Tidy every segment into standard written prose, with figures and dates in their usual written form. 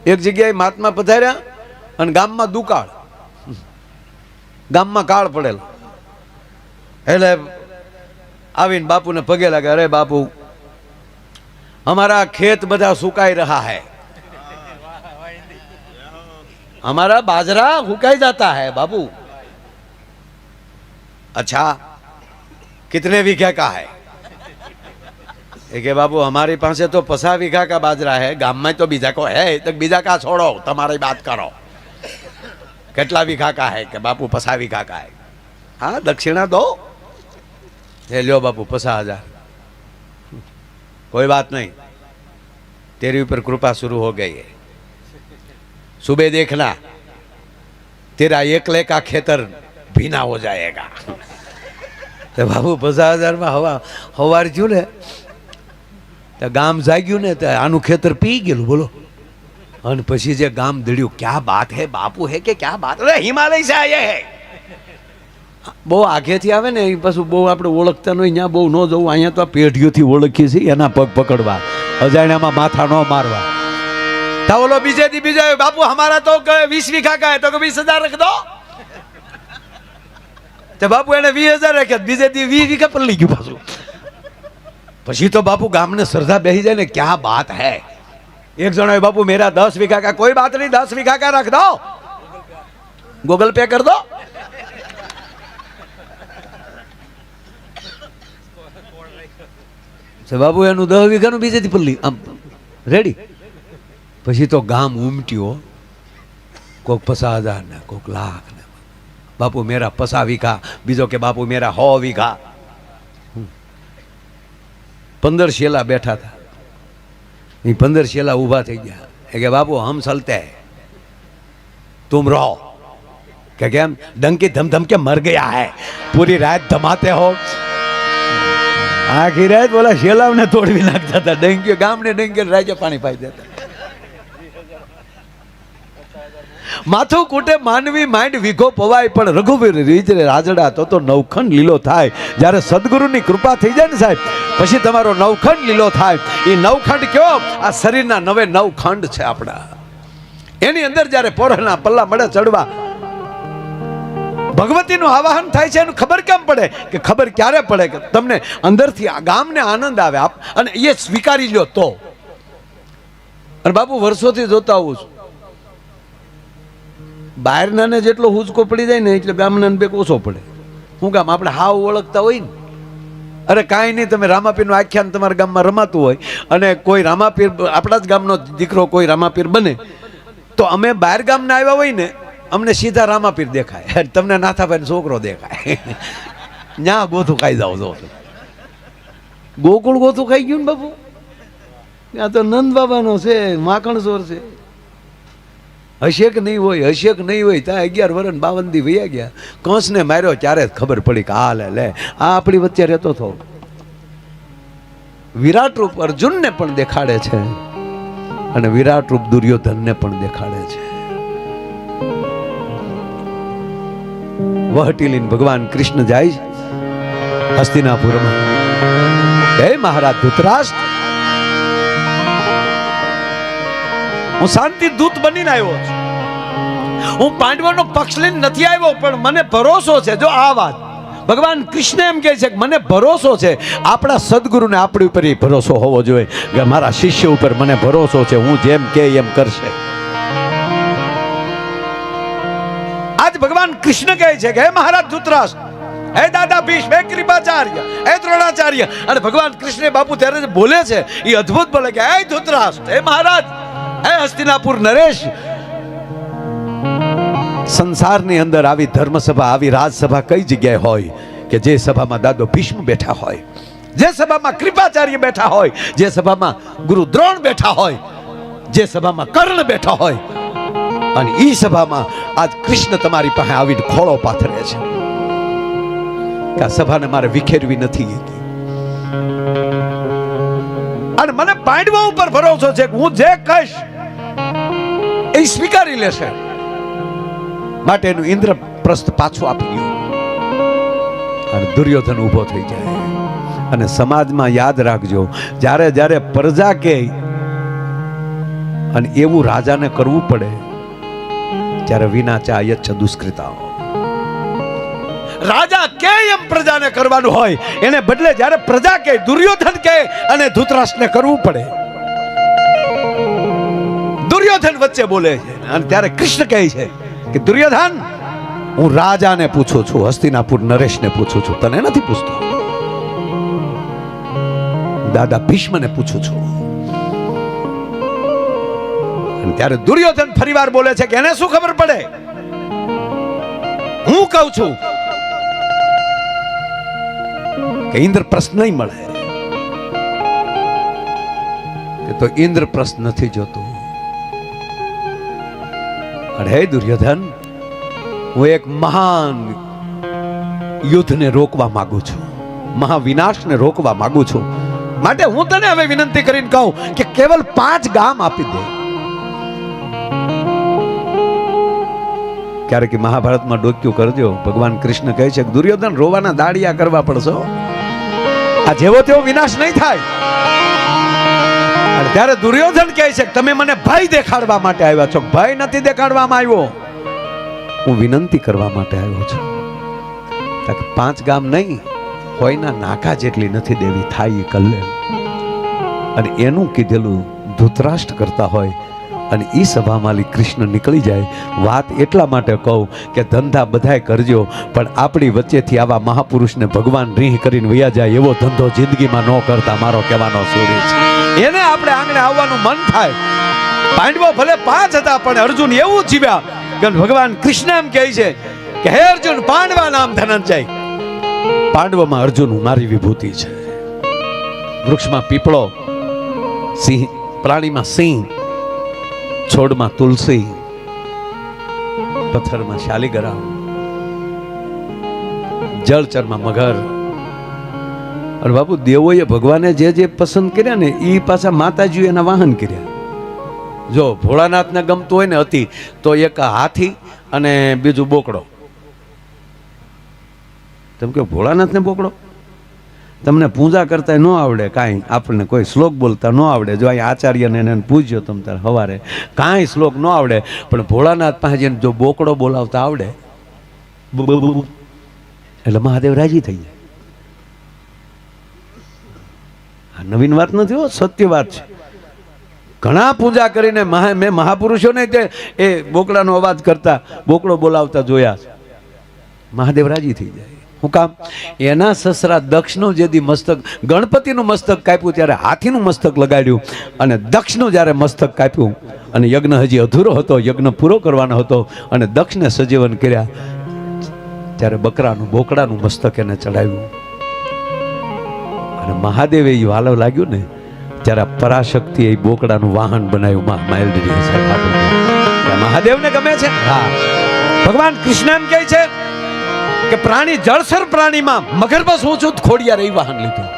એક જગ્યાએ મહાત્મા પધાર્યા અને ગામમાં દુકાળ, ગામમાં કાળ પડેલો. એટલે આવીને બાપુને પગે લાગે, અરે બાપુ हमारा खेत बधा सुकाई रहा है, हमारा बाजरा सुखाई जाता है बाबू. अच्छा कितने बीघा का है? કે बाबू हमारे पास तो 50 बीघा का बाजरा है, गाम में तो बीजा को है, तो बीजा का छोड़ो, तुम्हारी बात करो. कितना बीघा का है? कि बापू 50 बीघा का है. हाँ दक्षिणा दो. लो बापू 50,000. कोई बात नहीं, तेरे ऊपर कृपा शुरू हो गई है. सुबह देखना तेरा एकले का खेतर भीना हो जाएगा. तो बाबू 50,000 में हवा हवार थયું ને તો ગામ જાગ્યું ને તો આનું ખેતર પી ગયેલું. બોલો. અને પછી જે ગામ દડ્યું, ક્યા બાત હે બાપુ, હે કે ક્યા બાત, અરે હિમાલય से आए હે. બહુ આગેથી આવે ને એ પાછું બહુ આપણે ઓળખતા નહીં, ત્યાં બહુ ન જવું. અહીંયા તો આ પેઢીઓથી ઓળખીએ છીએ, એના પગ પકડવા, અજાણ્યામાં માથા ન મારવા. તો ઓલો બીજે દી બીજો, બાપુ हमारा तो 20 बीघा का है, तो 20,000 रख दो. तो बापू એને 20,000 રાખ્યા, બીજે દી 20 बीघा પર લઈ ગયું પાછું. પછી તો બાપુ ગામને શ્રદ્ધા બેસી જાય ને, ક્યા બાત હે. એક જણો બાપુ મેરા 10 बीघा का, कोई बात नहीं 10 बीघा का रख दो, गूगल पे कर दो. બાબુ એનું 10 વીઘાનું બીજેથી પલ્લી આમ રેડી. પછી તો ગામ ઉમટ્યો, કોક 50,000 ને કોક લાખ ને. બાપુ મેરા 50 વીઘા, બીજો કે બાપુ મેરા 100 વીઘા. 15 શેલા બેઠા હતા, એ 15 શેલા ઊભા થઈ ગયા. કે બાપુ હમ ચલતે હૈ, तुम रहो. કે કેમ? ડંકી ધમધમ કે મર ગયા હૈ, પૂરી રાત ધમાતે હો. આખી રાત બોલા શેલાવને તોડવી નાખતા હતા. ડંકી ગામને ડંકી રાજ્ય પાણી પાઈ દેતા. માથું કૂટે માનવી માંડ વીઘો પવાય, પણ રઘુવીર રીજરે રાજડા તો નવખંડ લીલો થાય. જ્યારે સદગુરુની કૃપા થઈ જાય ને સાહેબ, પછી તમારો નવખંડ લીલો થાય. એ નવખંડ કયો? આ શરીરના 9 ખંડ છે આપણા. એની અંદર જ્યારે પોરના પલ્લા મળે ચડવા, ભગવતીનું આવાહન થાય છે. એનું ખબર કેમ પડે? કે ખબર ક્યારે પડે? કે તમને અંદરથી આ ગામને આનંદ આવે અને એ સ્વીકારી લ્યો તો. અને બાપુ વર્ષોથી જોતા આવું છું, બહારના ને જેટલો હુંચકો પડી જાય ને એટલે ગામના બે ઓછો પડે. શું કામ? આપણે હાવ ઓળખતા હોય ને. અરે કાંઈ નહીં, તમે રામાપીરનું આખ્યાન તમારા ગામમાં રમાતું હોય અને કોઈ રામાપીર, આપણા જ ગામનો દીકરો કોઈ રામાપીર બને, તો અમે બહાર ગામના આવ્યા હોય ને, અમને સીધા રામાપીર દેખાય, તમને નાથાભાઈ છોકરો દેખાય. ન્યા ગોથું ખાઈ જાવ છો. ગોકુળ ગોથું ખાઈ ગયું ને બાપુ. આ તો નંદ બાબાનો છે, માખણ ચોર છે. હશે કે નહીં હોય, હશે કે નહીં હોય. ત્યાં 11 વર્ષ 52 દી વયા ગયા. કંસને માર્યો ત્યારે ખબર પડી કે આ લે આ આપણી વચ્ચે રહેતો હતો. વિરાટ રૂપ અર્જુનને પણ દેખાડે છે અને વિરાટ રૂપ દુર્યોધનને પણ દેખાડે છે. વહટી લઈને ભગવાન કૃષ્ણ જાય હસ્તિનાપુરમાં. હે મહારાજ ધૃતરાષ્ટ્ર, હું શાંતિ દૂત બનીને આવ્યો છું. હું પાંડવોનો પક્ષ લઈને નથી આવ્યો, પણ મને ભરોસો છે. જો આ વાત ભગવાન કૃષ્ણ એમ કહે છે કે મને ભરોસો છે. આપણા સદગુરુને આપણી ઉપર ભરોસો હોવો જોઈએ કે મારા શિષ્ય ઉપર મને ભરોસો છે, હું જેમ કે એમ કરશે. આજ ભગવાન કૃષ્ણ કહે છે કે હે મહારાજ ધૃતરાષ્ટ્ર, હે દાદા ભીષ્મ, હે કૃપાચાર્ય, હે દ્રોણાચાર્ય. અને ભગવાન કૃષ્ણ બાપુ ત્યારે બોલે છે એ અદ્ભુત બોલે કે હે ધૃતરાષ્ટ્ર, હે મહારાજ, હે હસ્તિનાપુર નરેશ. સંસારની અંદર આવી ધર્મસભા, આવી રાજસભા કઈ જગ્યાએ હોય કે જે સભામાં દાદો ભીષ્મ બેઠા હોય, જે સભામાં કૃપાચાર્ય બેઠા હોય, જે સભામાં ગુરુ દ્રોણ બેઠા હોય, જે સભામાં કર્ણ બેઠા હોય. અને એ સભામાં આજ કૃષ્ણ તમારી પાસે આવીને ખોળો પાથરે છે કે આ સભાને મારે વિખેરવી નથી. અને મને પાંડવો ઉપર ભરોસો છે કે હું જે કહીશ એ સ્વીકારી લેશે. માટે એનું ઇન્દ્રપ્રસ્થ પાછું આપી ગયું અને દુર્યોધન ઊભો થઈ જાય. અને સમાજમાં યાદ રાખજો, જ્યારે જ્યારે પ્રજા કે અને એવું રાજાને કરવું પડે ત્યારે વિનાચા યચ્છ દુષ્કૃતાઓ. રાજા કે એમ પ્રજાને કરવાનું હોય, એને બદલે જ્યારે પ્રજા કે, દુર્યોધન કે અને ધૃતરાષ્ટ્રને કરવું પડે. દુર્યોધન વચ્ચે બોલે છે અને ત્યારે કૃષ્ણ કહે છે કે દુર્યોધન, હું રાજાને પૂછું છું, હસ્તિનાપુર નરેશને પૂછું છું, તને નથી પૂછતો. દાદા ભીષ્મને પૂછું છું. અને ત્યારે દુર્યોધન ફરીવાર બોલે છે કે એને શું ખબર પડે, હું કહું છું કે ઇન્દ્રપ્રસ્થ નહીં મળે. કે તો ઇન્દ્રપ્રસ્થ નથી જોતું. અને હે દુર્યોધન, હું એક મહાન યુદ્ધને રોકવા માંગુ છું, મહાવિનાશને રોકવા માંગુ છું. માટે હું તને હવે વિનંતી કરીને કહું કે કેવલ 5 ગામ આપી દે. ક્યારેક મહાભારતમાં ડોક્યું કરજો. ભગવાન કૃષ્ણ કહે છે કે દુર્યોધન, રોવાના દાડિયા કરવા પડશે, આ જેવો તેવો વિનાશ નહીં થાય. અને ત્યારે દુર્યોધન કહે છે કે તમે મને ભય દેખાડવા માટે આવ્યા છો. ભય નથી દેખાડવામાં આવ્યો, હું વિનંતી કરવા માટે આવ્યો છું. 5 ગામ નહીં, કોઈના નાકા જેટલી નથી દેવી, થાય એ કલ્યાણ. અને એનું કીધેલું ધૃતરાષ્ટ્ર કરતા હોય અને ઈ સભામાં કૃષ્ણ નીકળી જાય. વાત એટલા માટે કહું કે ધંધા બધાય કરજો, પણ આપણી વચ્ચેથી આવા મહાપુરુષને ભગવાન રીહ કરીને વયા જાય એવો ધંધો જિંદગીમાં ન કરતા. મારો કહેવાનો સૂર્ય છે, એને આપણે આંગણે આવવાનું મન થાય. પાંડવો ભલે 5 હતા, પણ અર્જુન એવું જીવ્યા કે ભગવાન કૃષ્ણ એમ કહે છે કે હે અર્જુન, પાંડવા નામ ધનંજય. પાંડવોમાં અર્જુન મારી વિભૂતિ છે. વૃક્ષમાં પીપળો, સિંહ, પ્રાણીમાં સિંહ, છોડમાં તુલસી, પથ્થરમાં શાલિગ્રામ, જળચરમાં મગર. અને બાપુ, દેવોએ ભગવાને જે જે પસંદ કર્યા ને એ પાછા માતાજીએ એના વાહન કર્યા. જો ભોળાનાથને ગમતું હોય ને હતી તો એક હાથી અને બીજું બોકડો. તમે કહો ભોળાનાથને બોકડો? તમને પૂજા કરતા ન આવડે કાંઈ, આપણને કોઈ શ્લોક બોલતા ન આવડે. જો અહીં આચાર્યને એને પૂછજો તમે તારે સવારે, કાંઈ શ્લોક ન આવડે, પણ ભોળાનાથ પાસે જઈને જો બોકડો બોલાવતા આવડે એટલે મહાદેવ રાજી થઈ જાય. આ નવીન વાત નથી હો, સત્ય વાત છે. ઘણા પૂજા કરીને મેં મહાપુરુષોને તે એ બોકડાનો અવાજ કરતા, બોકડો બોલાવતા જોયા છે. મહાદેવ રાજી થઈ જાય. શું કામ? એના સસરા દક્ષનું જે દી મસ્તક, ગણપતિનું મસ્તક કાપ્યું ત્યારે હાથીનું મસ્તક લગાડ્યું, અને દક્ષનું જ્યારે મસ્તક કાપ્યું અને યજ્ઞ હજી અધૂરો હતો, યજ્ઞ પૂરો કરવાનો હતો અને દક્ષને સજીવન કર્યા, ત્યારે બકરાનું, બોકડાનું મસ્તક એને ચડાવ્યું. અને મહાદેવે એ વાલો લાગ્યું ને ત્યારે પરાશક્તિ એ બોકડાનું વાહન બનાવ્યું. મહાદેવને ગમે છે. હા, ભગવાન કૃષ્ણ એમ કહે છે કે પ્રાણી, જળસર પ્રાણીમાં મગરબસ હું છું, ખોડિયાર એ વાહન લીધું.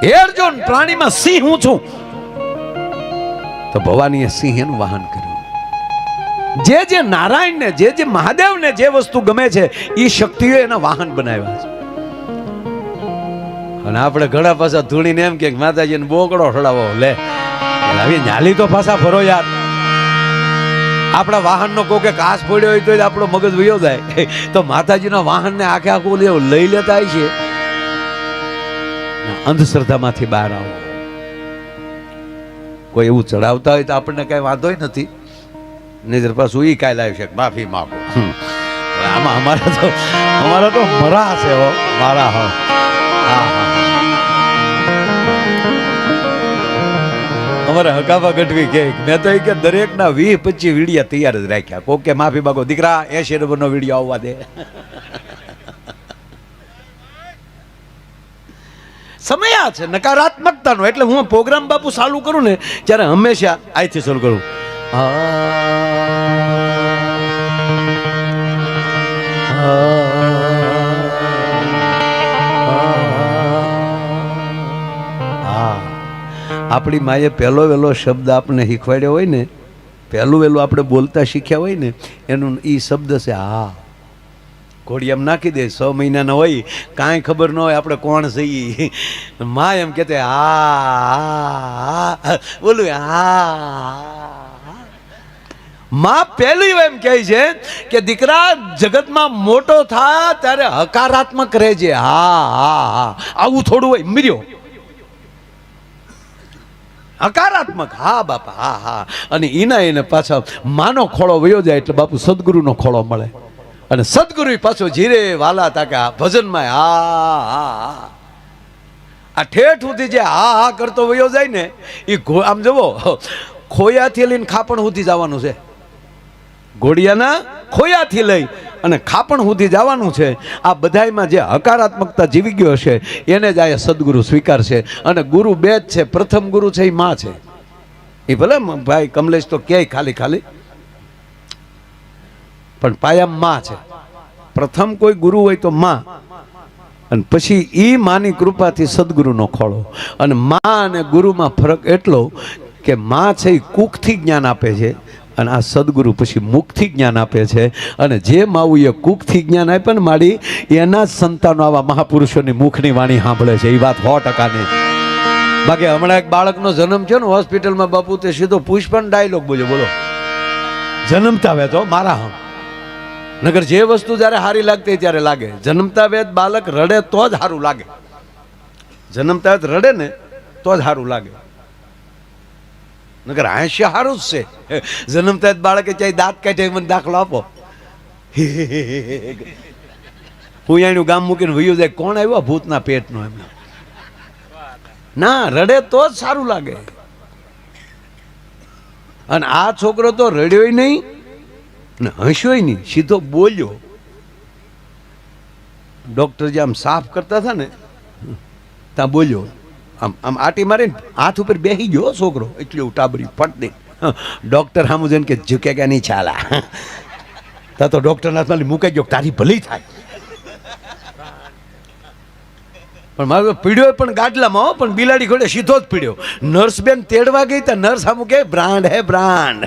હે અર્જુન, પ્રાણીમાં સિંહ હું છું, તો ભવાનીએ સિંહ એનું વાહન કર્યું. જે નારાયણને, જે મહાદેવને જે વસ્તુ ગમે છે એ શક્તિઓ એના વાહન બનાવ્યા છે. અને આપણે ઘણા પાછા ધૂણીને એમ કે માતાજીને બોકડો ખડાવો, લે આવી નાલી તો પાછા ફરો યાર. આપણા વાહનનો કોકે કાચ પડ્યો હોય તો આપણો મગજ વયો જાય, તો માતાજીના વાહનને આખે આખું લઈ લેતા હોય છે. અંધશ્રદ્ધામાંથી બહાર આવો. કોઈ એવું ચડાવતા હોય તો આપણને કઈ વાંધો નથી, નહીં પાછું એ કાંઈ લાવી શકે, માફી માંગો. આમાં અમારા તો મરા છે હો, મારા હો. અમારે હકાબા ગઢવી કે મેં તો કે દરેકના 20-25 વિડીયા તૈયાર જ રાખ્યા. કોક કે માફી માંગો દીકરા, 80 નંબરનો વિડીયો આવવા દે. સમય છે નકારાત્મકતાનો. એટલે હું પ્રોગ્રામ બાપુ ચાલુ કરું ને ત્યારે હંમેશા આથી ચાલુ કરું. આપણી માએ પહેલો વહેલો શબ્દ આપણે શીખવાડ્યો હોય ને, પહેલું વહેલું આપણે બોલતા શીખ્યા હોય ને, એનું એ શબ્દ છે હા. ઘોડી એમ નાખી દે, 6 મહિનાના હોય, કાંઈ ખબર ન હોય આપણે કોણ છીએ. માં એમ કહેતે હા બોલું હા. માં પહેલી એમ કહે છે કે દીકરા જગતમાં મોટો થા ત્યારે હકારાત્મક રહેજે. હા હા હા, આવું થોડું હોય mirયો હકારાત્મક. હા બાપા હા હા. અને એને પાછા માનો ખોળો વયો જાય એટલે બાપુ સદગુરુનો ખોળો મળે. અને સદગુરુ પાછો જીરે વાલા તાકા ભજનમાં હા હા હા. આ ઠેઠ સુધી જે હા હા કરતો વયો જાય ને એ આમ જવો ખોયાથી લઈને ખાપણ સુધી જવાનું છે. ઘોડિયાના ખોયાથી લઈ અને ખાપણ સુધી જવાનું છે. આ બધાયમાં જે હકારાત્મકતા જીવી ગયો હશે એને જ આ સદગુરુ સ્વીકારશે. અને ગુરુ બે જ છે. પ્રથમ ગુરુ છે એ માં છે. એ ભલે ભાઈ કમલેશ તો ક્યાંય ખાલી ખાલી, પણ પાયામાં માં છે. પ્રથમ કોઈ ગુરુ હોય તો માં, અને પછી ઈ માની કૃપાથી સદગુરુનો ખોળો. અને માં અને ગુરુમાં ફરક એટલો કે માં છે એ કુખથી જ્ઞાન આપે છે અને આ સદગુરુ પછી મુખથી જ્ઞાન આપે છે. અને જે માવુએ કુખથી જ્ઞાન આપે ને માડી એના જ સંતાનો આવા મહાપુરુષોની મુખની વાણી સાંભળે છે. એ વાત 100%ની. બાકી હમણાં એક બાળકનો જન્મ થયો ને હોસ્પિટલમાં, બાપુ તે સીધો પુષ્પન ડાયલોગ બોલ્યો. બોલો, જન્મતા આવે તો મારા હમ નગર જે વસ્તુ જ્યારે સારી લાગતી ત્યારે લાગે. જન્મતા વેદ બાળક રડે તો જ સારું લાગે. જન્મતા વેદ રડે ને તો જ સારું લાગે. નગર હાસ્ય સારું જ છે. જન્મતા બાળકે ચાહે દાંત કાઢે મને દાખલો આપો, હું એનું ગામ મૂકીને વયું જાય, કોણ આવ્યો ભૂતના પેટનો? એમ ના, રડે તો જ સારું લાગે. અને આ છોકરો તો રડ્યો નહીં ને હસ્યો નહીં, સીધો બોલ્યો. ડોક્ટર જે આમ સાફ કરતા હતા ને ત્યાં બોલ્યો. આમ આમ આટી મારીને હાથ ઉપર બેસી ગયો છોકરો, એટલું ટાબરી ફટ દે. ડોક્ટર સામું જઈને કે ઝુકેગા નહીં ચાલા. તા તો ડોક્ટર હાથમાં મુકાઈ ગયો, તારી ભલી થાય. પણ મારો પીડ્યો પણ ગાડલામાં, પણ બિલાડી ઘોડે સીધો જ પીડ્યો. નર્સ બેન તેડવા ગઈ તો નર્સ સામું કે બ્રાન્ડ હે બ્રાન્ડ.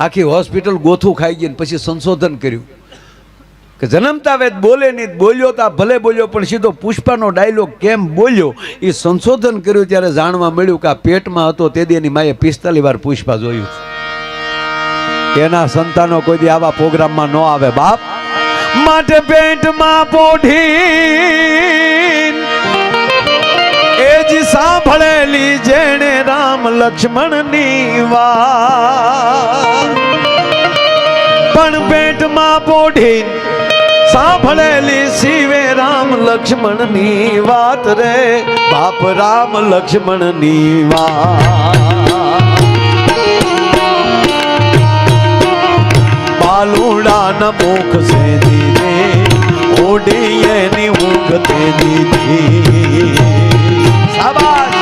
આખી હોસ્પિટલ ગોથું ખાઈ ગઈ. પછી સંશોધન કર્યું કે જન્મતા વેદ બોલે નહીં, બોલ્યો તા ભલે બોલ્યો પણ સીધો પુષ્પાનો ડાયલોગ કેમ બોલ્યો. એ સંશોધન કર્યું ત્યારે જાણવા મળ્યું કે આ પેટમાં હતો તે દી એની માએ 45 વાર પુષ્પા જોયું. એના સંતાનો કોઈ દી આવા પ્રોગ્રામમાં ન આવે બાપ. માટે પેટમાં પોઢી એ જ સાંભળેલી જેણે રામ લક્ષ્મણની વાત. પણ પેટમાં પોઢી સાંભળેલી શિવે રામ લક્ષ્મણની વાત રે બાપ, રામ લક્ષ્મણની વાત. બાલુડાના મુખ સે દીધે ઓઢી એની ઊંઘ તે દીધી. શાબાશ.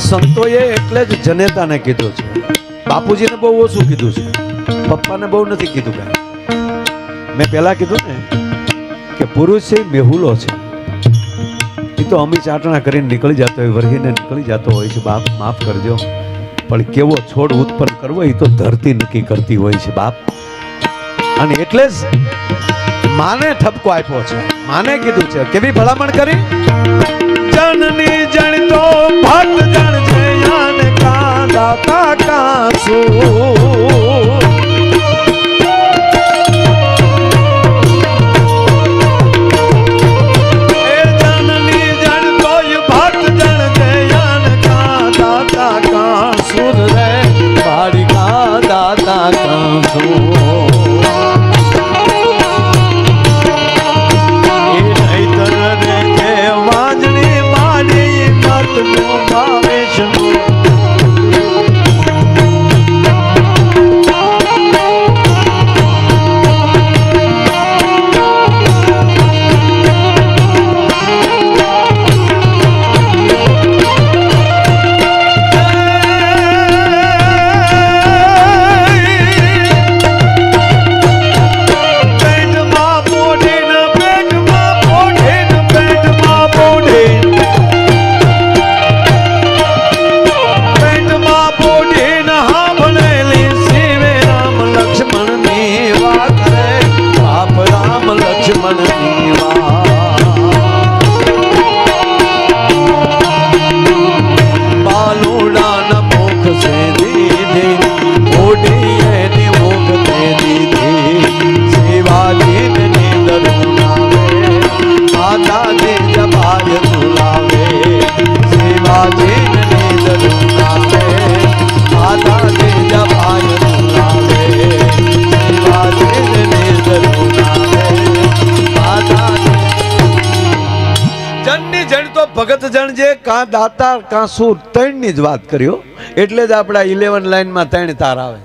સંતોએ એટલે જ જનેતાને કીધું છે. બાપુજીને બહુ ઓછું કીધું છે, પપ્પાને બહુ નથી કીધું. કાંઈ મેં પહેલા કીધું ને કે પુરુષ છે મેહુલો છે, એ એ તો અમી ચાટણા કરીને નીકળી જતો હોય, વરહીને નીકળી જતો હોય છે બાપ, માફ કરજો. પણ કેવો છોડ ઉત્પન્ન કરવો એ તો ધરતી નક્કી કરતી હોય છે બાપ. અને એટલે જ માને ઠપકો આપ્યો છે, માને કીધું છે કેવી ભલામણ કરી, જનની જણતો ભક્ત જણ છે યાન કા દાતા કા સુ. ભગત જણ જે કાં દાતા કાં સૂર ત્રણની જ વાત કર્યો. એટલે જ આપણા 11 લાઈનમાં 3 તાર આવે.